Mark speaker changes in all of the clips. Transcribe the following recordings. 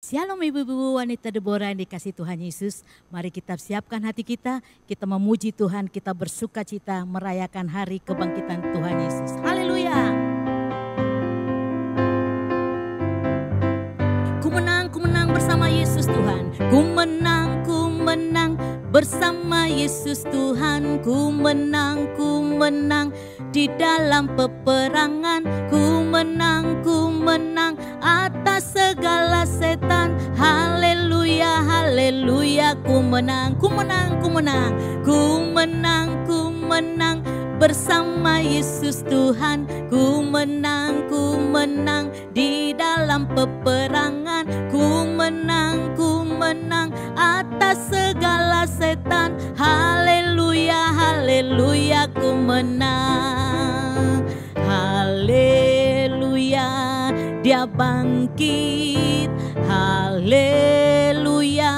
Speaker 1: Shalom ibu-ibu wanita Deborah yang dikasih Tuhan Yesus. Mari kita siapkan hati kita memuji Tuhan, kita bersuka cita merayakan hari kebangkitan Tuhan Yesus. Haleluya. Ku menang bersama Yesus Tuhan. Ku menang bersama Yesus Tuhan. Ku menang di dalam peperangan. Ku menang atas segala setan. Haleluya, haleluya. Ku menang bersama Yesus Tuhan. Ku menang di dalam peperangan. Ku menang atas segala setan. Haleluya, haleluya. Ku menang. Haleluya, Dia bangkit. Haleluya,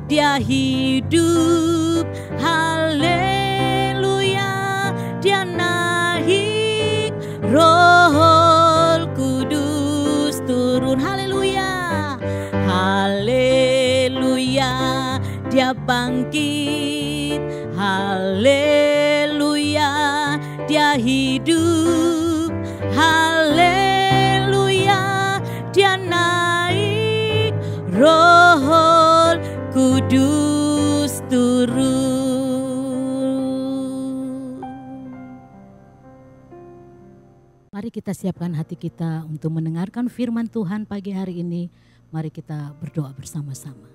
Speaker 1: Dia hidup. Haleluya, Dia naik. Roh Kudus turun. Haleluya, haleluya, Dia bangkit. Haleluya, Dia hidup. Haleluya, Dia naik. Roh Kudus turun. Mari kita siapkan hati kita untuk mendengarkan firman Tuhan pagi hari ini. Mari kita berdoa bersama-sama.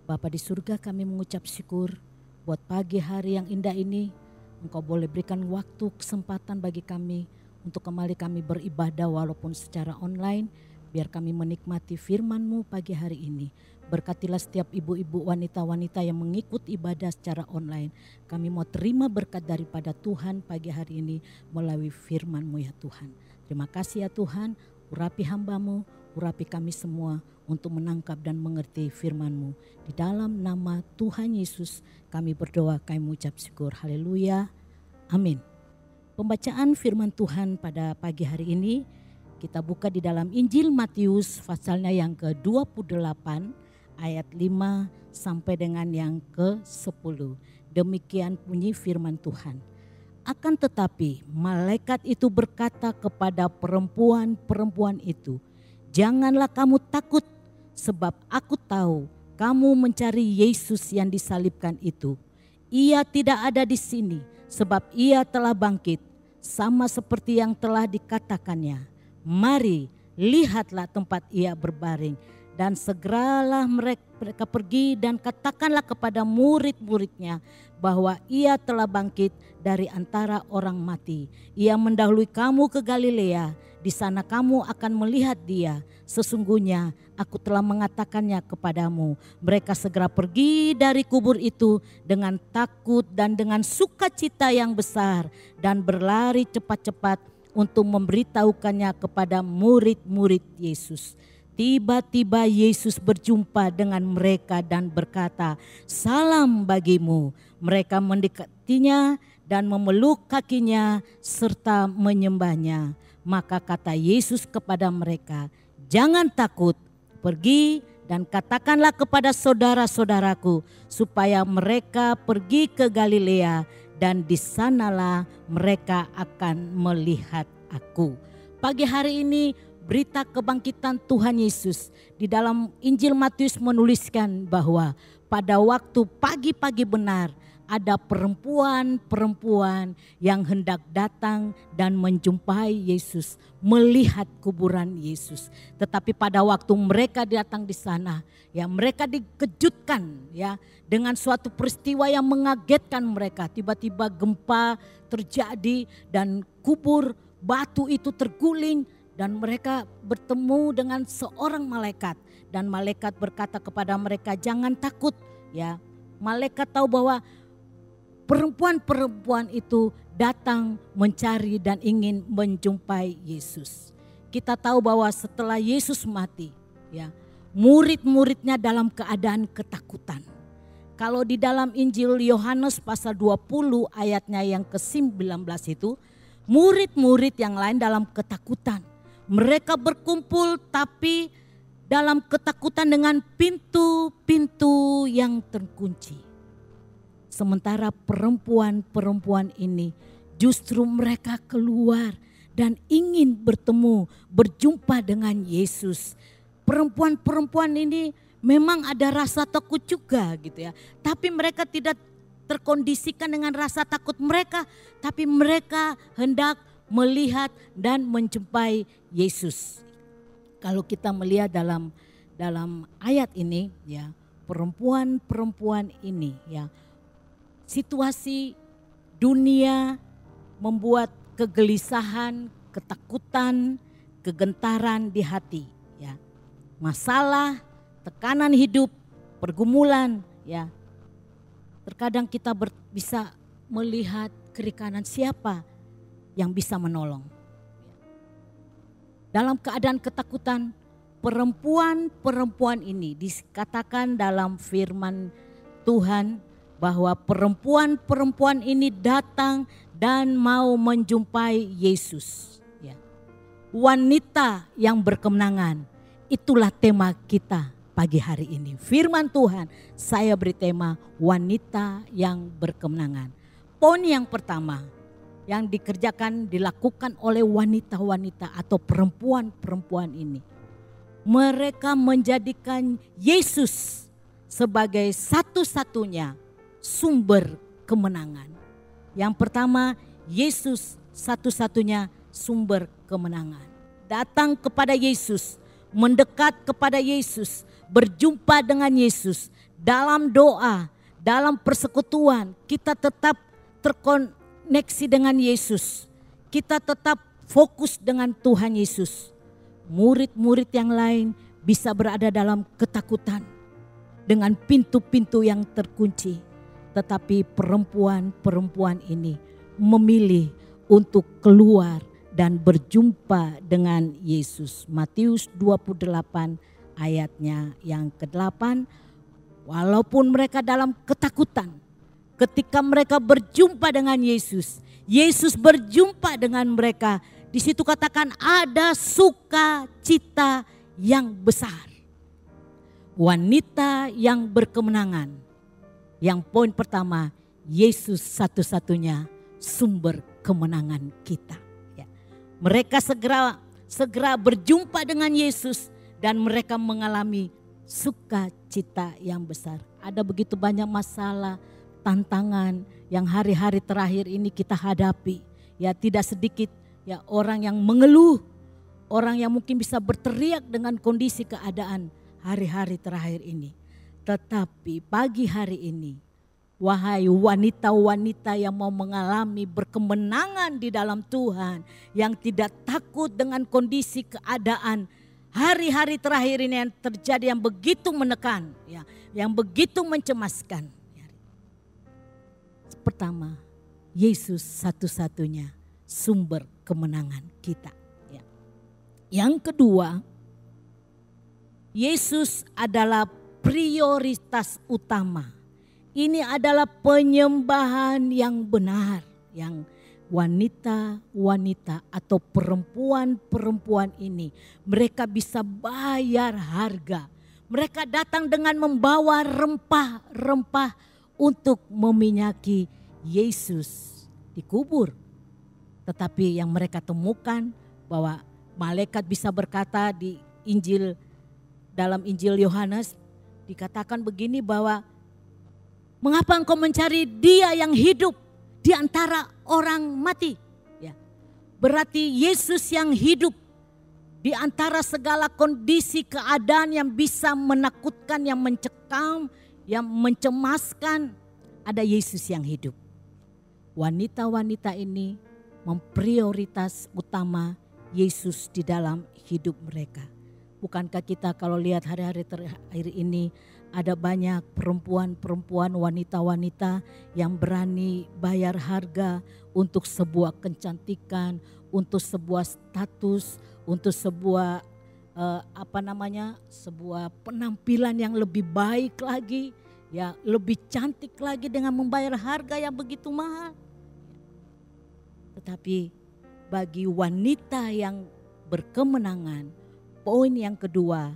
Speaker 1: Bapa di surga, kami mengucap syukur buat pagi hari yang indah ini. Engkau boleh berikan waktu, kesempatan bagi kami untuk kembali kami beribadah walaupun secara online. Biar kami menikmati firman-Mu pagi hari ini. Berkatilah setiap ibu-ibu, wanita-wanita yang mengikut ibadah secara online. Kami mau terima berkat daripada Tuhan pagi hari ini melalui firman-Mu ya Tuhan. Terima kasih ya Tuhan, urapi hamba-Mu, urapi kami semua untuk menangkap dan mengerti firman-Mu. Di dalam nama Tuhan Yesus kami berdoa, kami mengucap syukur. Haleluya, amin. Pembacaan firman Tuhan pada pagi hari ini kita buka di dalam Injil Matius pasalnya yang ke-28 ayat 5 sampai dengan yang ke-10. Demikian bunyi firman Tuhan. Akan tetapi malaikat itu berkata kepada perempuan-perempuan itu, "Janganlah kamu takut, sebab aku tahu kamu mencari Yesus yang disalibkan itu. Ia tidak ada di sini, sebab ia telah bangkit, sama seperti yang telah dikatakannya. Mari, lihatlah tempat ia berbaring." Dan segeralah mereka pergi dan katakanlah kepada murid-muridnya bahwa ia telah bangkit dari antara orang mati. Ia mendahului kamu ke Galilea, di sana kamu akan melihat dia. Sesungguhnya aku telah mengatakannya kepadamu. Mereka segera pergi dari kubur itu dengan takut dan dengan sukacita yang besar dan berlari cepat-cepat untuk memberitahukannya kepada murid-murid Yesus. Tiba-tiba Yesus berjumpa dengan mereka dan berkata, "Salam bagimu." Mereka mendekatinya dan memeluk kakinya serta menyembahnya. Maka kata Yesus kepada mereka, "Jangan takut, pergi dan katakanlah kepada saudara-saudaraku supaya mereka pergi ke Galilea dan di sanalah mereka akan melihat aku." Pagi hari ini berita kebangkitan Tuhan Yesus di dalam Injil Matius menuliskan bahwa pada waktu pagi-pagi benar ada perempuan-perempuan yang hendak datang dan menjumpai Yesus, melihat kuburan Yesus. Tetapi pada waktu mereka datang di sana, ya mereka dikejutkan ya dengan suatu peristiwa yang mengagetkan mereka. Tiba-tiba gempa terjadi dan kubur batu itu terguling. Dan mereka bertemu dengan seorang malaikat. Dan malaikat berkata kepada mereka, "Jangan takut." Ya, malaikat tahu bahwa perempuan-perempuan itu datang mencari dan ingin menjumpai Yesus. Kita tahu bahwa setelah Yesus mati, ya, murid-muridnya dalam keadaan ketakutan. Kalau di dalam Injil Yohanes pasal 20 ayatnya yang ke-19 itu, murid-murid yang lain dalam ketakutan. Mereka berkumpul tapi dalam ketakutan dengan pintu-pintu yang terkunci. Sementara perempuan-perempuan ini justru mereka keluar dan ingin bertemu, berjumpa dengan Yesus. Perempuan-perempuan ini memang ada rasa takut juga gitu ya. Tapi mereka tidak terkondisikan dengan rasa takut mereka, tapi mereka hendak melihat dan menjumpai Yesus. Kalau kita melihat dalam ayat ini ya, perempuan-perempuan ini ya, situasi dunia membuat kegelisahan, ketakutan, kegentaran di hati ya. Masalah, tekanan hidup, pergumulan ya. Terkadang kita bisa melihat kiri kanan siapa yang bisa menolong. Dalam keadaan ketakutan, perempuan-perempuan ini dikatakan dalam firman Tuhan bahwa perempuan-perempuan ini datang dan mau menjumpai Yesus. Ya. Wanita yang berkemenangan, itulah tema kita pagi hari ini. Firman Tuhan, saya beri tema wanita yang berkemenangan. Poin yang pertama yang dilakukan oleh wanita-wanita atau perempuan-perempuan ini. Mereka menjadikan Yesus sebagai satu-satunya sumber kemenangan. Yang pertama, Yesus satu-satunya sumber kemenangan. Datang kepada Yesus, mendekat kepada Yesus, berjumpa dengan Yesus. Dalam doa, dalam persekutuan, kita tetap terkoneksi dengan Yesus. Kita tetap fokus dengan Tuhan Yesus. Murid-murid yang lain bisa berada dalam ketakutan dengan pintu-pintu yang terkunci. Tetapi perempuan-perempuan ini memilih untuk keluar dan berjumpa dengan Yesus. Matius 28 ayatnya yang ke-8. Walaupun mereka dalam ketakutan, ketika mereka berjumpa dengan Yesus, Yesus berjumpa dengan mereka. Di situ katakan ada sukacita yang besar. Wanita yang berkemenangan. Yang poin pertama, Yesus satu-satunya sumber kemenangan kita. Ya. Mereka segera berjumpa dengan Yesus dan mereka mengalami sukacita yang besar. Ada begitu banyak masalah, tantangan yang hari-hari terakhir ini kita hadapi. Ya, tidak sedikit ya orang yang mengeluh, orang yang mungkin bisa berteriak dengan kondisi keadaan hari-hari terakhir ini. Tetapi pagi hari ini, wahai wanita-wanita yang mau mengalami berkemenangan di dalam Tuhan, yang tidak takut dengan kondisi keadaan hari-hari terakhir ini yang terjadi yang begitu menekan, ya, yang begitu mencemaskan. Pertama, Yesus satu-satunya sumber kemenangan kita. Ya. Yang kedua, Yesus adalah prioritas utama. Ini adalah penyembahan yang benar, yang wanita-wanita atau perempuan-perempuan ini mereka bisa bayar harga. Mereka datang dengan membawa rempah-rempah untuk meminyaki Yesus dikubur. Tetapi yang mereka temukan bahwa malaikat bisa berkata di dalam Injil Yohanes dikatakan begini bahwa mengapa engkau mencari dia yang hidup di antara orang mati? Ya. Berarti Yesus yang hidup di antara segala kondisi keadaan yang bisa menakutkan, yang mencekam, yang mencemaskan, ada Yesus yang hidup. Wanita-wanita ini memprioritas utama Yesus di dalam hidup mereka. Bukankah kita kalau lihat hari-hari terakhir ini ada banyak perempuan-perempuan, wanita-wanita yang berani bayar harga untuk sebuah kecantikan, untuk sebuah status, untuk sebuah sebuah penampilan yang lebih baik lagi, ya, lebih cantik lagi dengan membayar harga yang begitu mahal. Tetapi bagi wanita yang berkemenangan, poin yang kedua,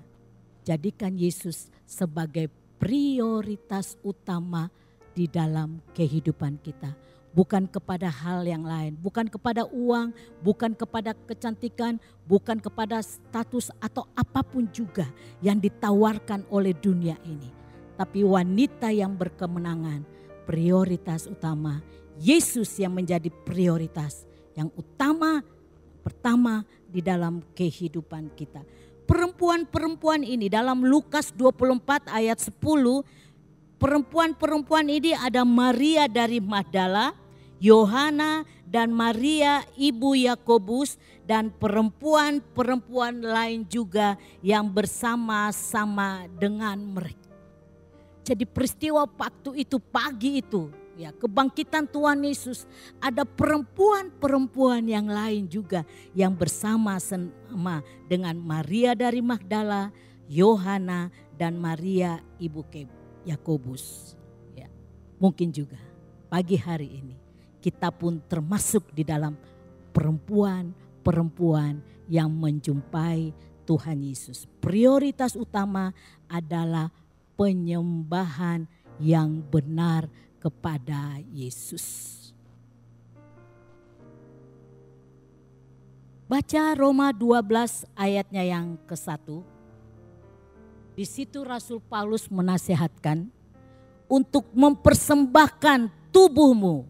Speaker 1: Jadikan Yesus sebagai prioritas utama di dalam kehidupan kita. Bukan kepada hal yang lain, bukan kepada uang, bukan kepada kecantikan, bukan kepada status atau apapun juga yang ditawarkan oleh dunia ini. Tapi wanita yang berkemenangan, prioritas utama, Yesus yang menjadi prioritas yang utama, pertama di dalam kehidupan kita. Perempuan-perempuan ini dalam Lukas 24 ayat 10, perempuan-perempuan ini ada Maria dari Magdala, Yohana dan Maria ibu Yakobus dan perempuan-perempuan lain juga yang bersama-sama dengan mereka. Jadi peristiwa waktu itu, pagi itu, ya, kebangkitan Tuhan Yesus, ada perempuan-perempuan yang lain juga yang bersama-sama dengan Maria dari Magdala, Yohana dan Maria ibu Yakobus. Ya, mungkin juga pagi hari ini kita pun termasuk di dalam perempuan-perempuan yang menjumpai Tuhan Yesus. Prioritas utama adalah penyembahan yang benar kepada Yesus. Baca Roma 12 ayatnya yang ke-1. Di situ Rasul Paulus menasihatkan untuk mempersembahkan tubuhmu.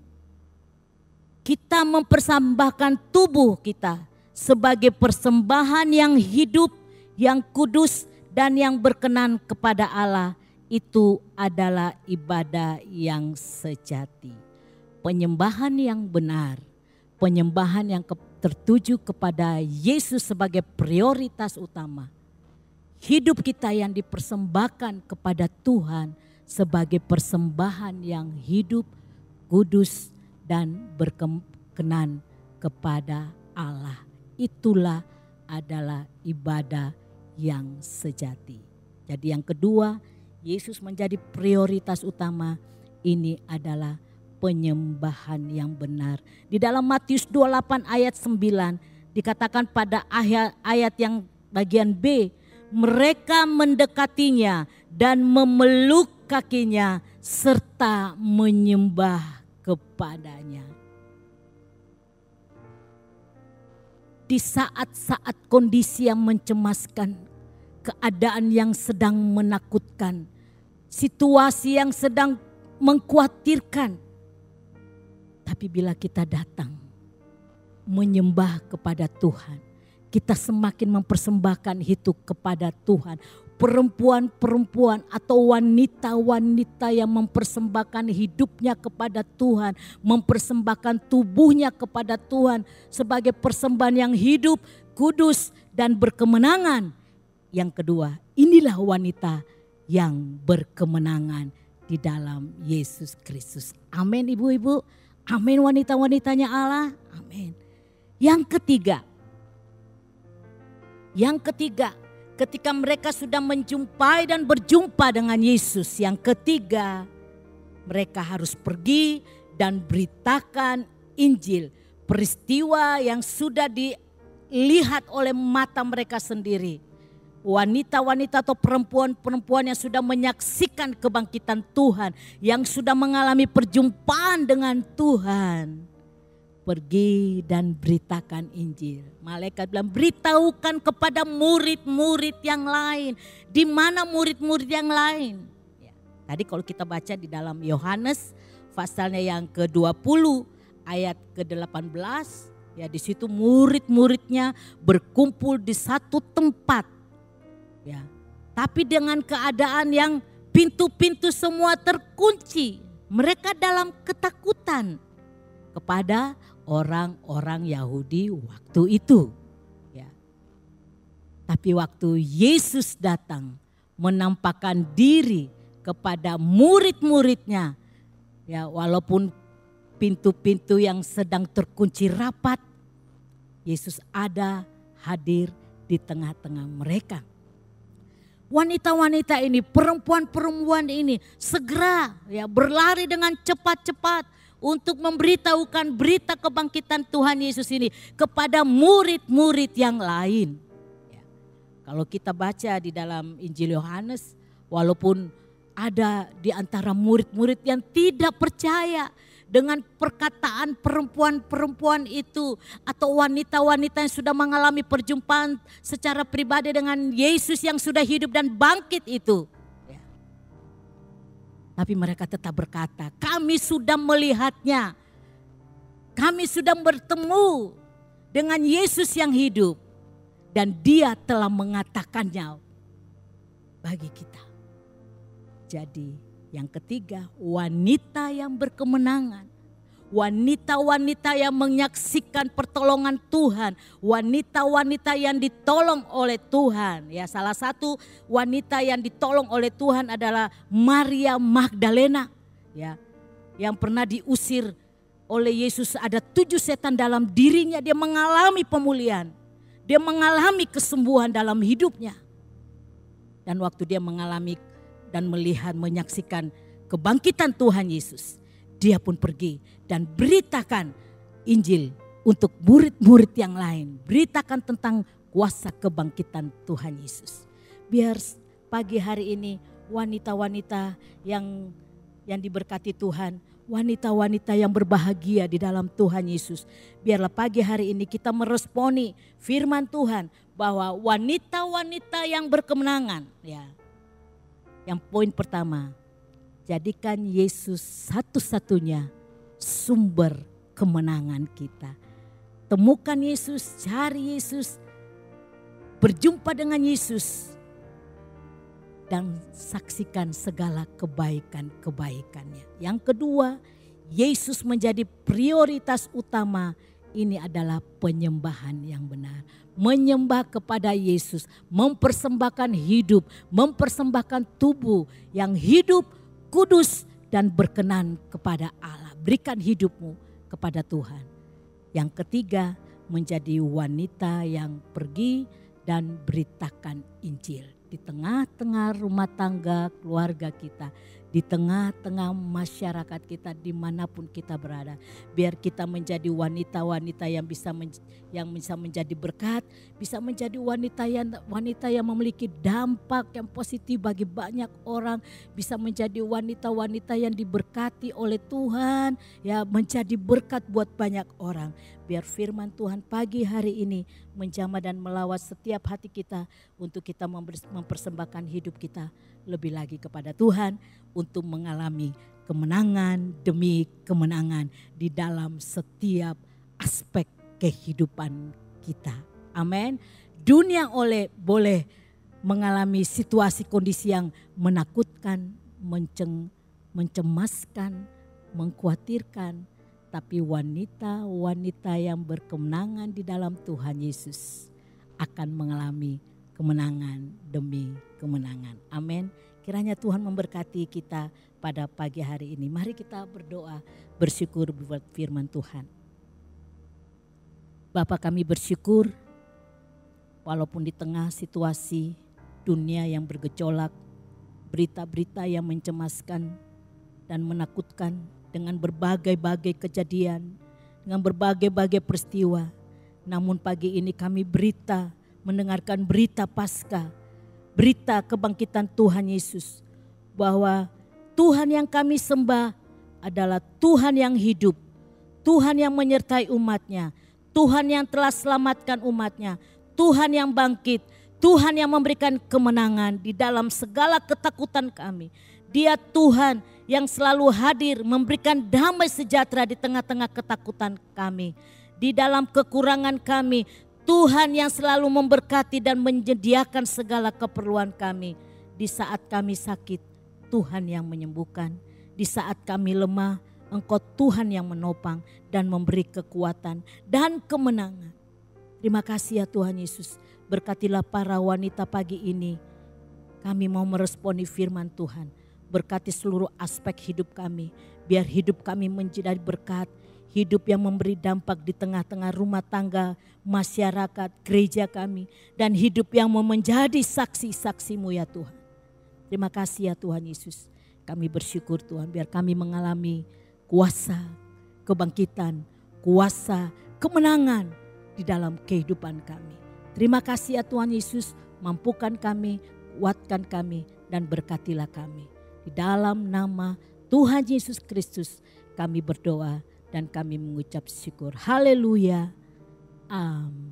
Speaker 1: Kita mempersembahkan tubuh kita sebagai persembahan yang hidup, yang kudus dan yang berkenan kepada Allah. Itu adalah ibadah yang sejati. Penyembahan yang benar, penyembahan yang tertuju kepada Yesus sebagai prioritas utama. Hidup kita yang dipersembahkan kepada Tuhan sebagai persembahan yang hidup, kudus dan berkenan kepada Allah. Itulah adalah ibadah yang sejati. Jadi yang kedua, Yesus menjadi prioritas utama. Ini adalah penyembahan yang benar. Di dalam Matius 28 ayat 9 dikatakan pada ayat yang bagian B, mereka mendekatinya dan memeluk kakinya serta menyembah kepadanya. Di saat-saat kondisi yang mencemaskan, keadaan yang sedang menakutkan, situasi yang sedang mengkhawatirkan. Tapi bila kita datang menyembah kepada Tuhan, kita semakin mempersembahkan hidup kepada Tuhan. Perempuan-perempuan atau wanita-wanita yang mempersembahkan hidupnya kepada Tuhan, mempersembahkan tubuhnya kepada Tuhan sebagai persembahan yang hidup, kudus dan berkemenangan. Yang kedua, inilah wanita yang berkemenangan di dalam Yesus Kristus. Amin ibu-ibu, amin wanita-wanitanya Allah, amin. Yang ketiga, ketika mereka sudah menjumpai dan berjumpa dengan Yesus, yang ketiga, mereka harus pergi dan beritakan Injil. Peristiwa yang sudah dilihat oleh mata mereka sendiri. Wanita-wanita atau perempuan-perempuan yang sudah menyaksikan kebangkitan Tuhan, yang sudah mengalami perjumpaan dengan Tuhan. Pergi dan beritakan Injil. Malaikat bilang, beritahukan kepada murid-murid yang lain. Di mana murid-murid yang lain? Ya, tadi kalau kita baca di dalam Yohanes pasalnya yang ke-20 ayat ke-18, ya di situ murid-muridnya berkumpul di satu tempat. Ya, tapi dengan keadaan yang pintu-pintu semua terkunci. Mereka dalam ketakutan kepada orang-orang Yahudi waktu itu. Ya. Tapi waktu Yesus datang menampakkan diri kepada murid-muridnya, ya, walaupun pintu-pintu yang sedang terkunci rapat, Yesus ada hadir di tengah-tengah mereka. Wanita-wanita ini, perempuan-perempuan ini segera ya berlari dengan cepat-cepat untuk memberitahukan berita kebangkitan Tuhan Yesus ini kepada murid-murid yang lain. Ya. Kalau kita baca di dalam Injil Yohanes, walaupun ada di antara murid-murid yang tidak percaya dengan perkataan perempuan-perempuan itu atau wanita-wanita yang sudah mengalami perjumpaan secara pribadi dengan Yesus yang sudah hidup dan bangkit itu. Ya. Tapi mereka tetap berkata, kami sudah melihatnya. Kami sudah bertemu dengan Yesus yang hidup. Dan dia telah mengatakannya bagi kita. Jadi yang ketiga, wanita yang berkemenangan. Wanita-wanita yang menyaksikan pertolongan Tuhan. Wanita-wanita yang ditolong oleh Tuhan. Ya, salah satu wanita yang ditolong oleh Tuhan adalah Maria Magdalena. Ya, yang pernah diusir oleh Yesus, ada 7 setan dalam dirinya. Dia mengalami pemulihan. Dia mengalami kesembuhan dalam hidupnya. Dan waktu dia mengalami dan melihat, menyaksikan kebangkitan Tuhan Yesus, dia pun pergi dan beritakan Injil untuk murid-murid yang lain. Beritakan tentang kuasa kebangkitan Tuhan Yesus. Biar pagi hari ini wanita-wanita yang diberkati Tuhan, wanita-wanita yang berbahagia di dalam Tuhan Yesus. Biarlah pagi hari ini kita meresponi firman Tuhan bahwa wanita-wanita yang berkemenangan. Ya. Yang poin pertama, jadikan Yesus satu-satunya sumber kemenangan kita. Temukan Yesus, cari Yesus, berjumpa dengan Yesus. Dan saksikan segala kebaikan-kebaikannya. Yang kedua, Yesus menjadi prioritas utama. Ini adalah penyembahan yang benar. Menyembah kepada Yesus, mempersembahkan hidup, mempersembahkan tubuh yang hidup, kudus dan berkenan kepada Allah. Berikan hidupmu kepada Tuhan. Yang ketiga, menjadi wanita yang pergi dan beritakan Injil. Di tengah-tengah rumah tangga keluarga kita, di tengah-tengah masyarakat kita dimanapun kita berada. Biar kita menjadi wanita-wanita yang bisa menjadi berkat, bisa menjadi wanita yang memiliki dampak yang positif bagi banyak orang, bisa menjadi wanita-wanita yang diberkati oleh Tuhan, ya, menjadi berkat buat banyak orang. Biar firman Tuhan pagi hari ini menjamah dan melawat setiap hati kita untuk kita mempersembahkan hidup kita lebih lagi kepada Tuhan untuk mengalami kemenangan demi kemenangan di dalam setiap aspek kehidupan kita. Amin. Dunia boleh mengalami situasi kondisi yang menakutkan, mencemaskan, mengkhawatirkan. Tapi wanita-wanita yang berkemenangan di dalam Tuhan Yesus akan mengalami kemenangan demi kemenangan. Amin. Kiranya Tuhan memberkati kita pada pagi hari ini. Mari kita berdoa, bersyukur buat firman Tuhan. Bapa, kami bersyukur walaupun di tengah situasi dunia yang bergejolak, berita-berita yang mencemaskan dan menakutkan, dengan berbagai-bagai kejadian, dengan berbagai-bagai peristiwa. Namun pagi ini kami mendengarkan berita Paskah, berita kebangkitan Tuhan Yesus. Bahwa Tuhan yang kami sembah adalah Tuhan yang hidup, Tuhan yang menyertai umatnya, Tuhan yang telah selamatkan umatnya, Tuhan yang bangkit, Tuhan yang memberikan kemenangan di dalam segala ketakutan kami. Dia Tuhan yang selalu hadir memberikan damai sejahtera di tengah-tengah ketakutan kami. Di dalam kekurangan kami, Tuhan yang selalu memberkati dan menyediakan segala keperluan kami. Di saat kami sakit, Tuhan yang menyembuhkan. Di saat kami lemah, Engkau Tuhan yang menopang dan memberi kekuatan dan kemenangan. Terima kasih ya Tuhan Yesus. Berkatilah para wanita pagi ini. Kami mau meresponi firman Tuhan. Berkati seluruh aspek hidup kami. Biar hidup kami menjadi berkat. Hidup yang memberi dampak di tengah-tengah rumah tangga, masyarakat, gereja kami. Dan hidup yang mau menjadi saksi-saksi-Mu ya Tuhan. Terima kasih ya Tuhan Yesus. Kami bersyukur Tuhan, biar kami mengalami kuasa kebangkitan, kuasa kemenangan di dalam kehidupan kami. Terima kasih ya Tuhan Yesus mampukan kami, kuatkan kami, dan berkatilah kami. Di dalam nama Tuhan Yesus Kristus kami berdoa dan kami mengucap syukur. Haleluya. Amin.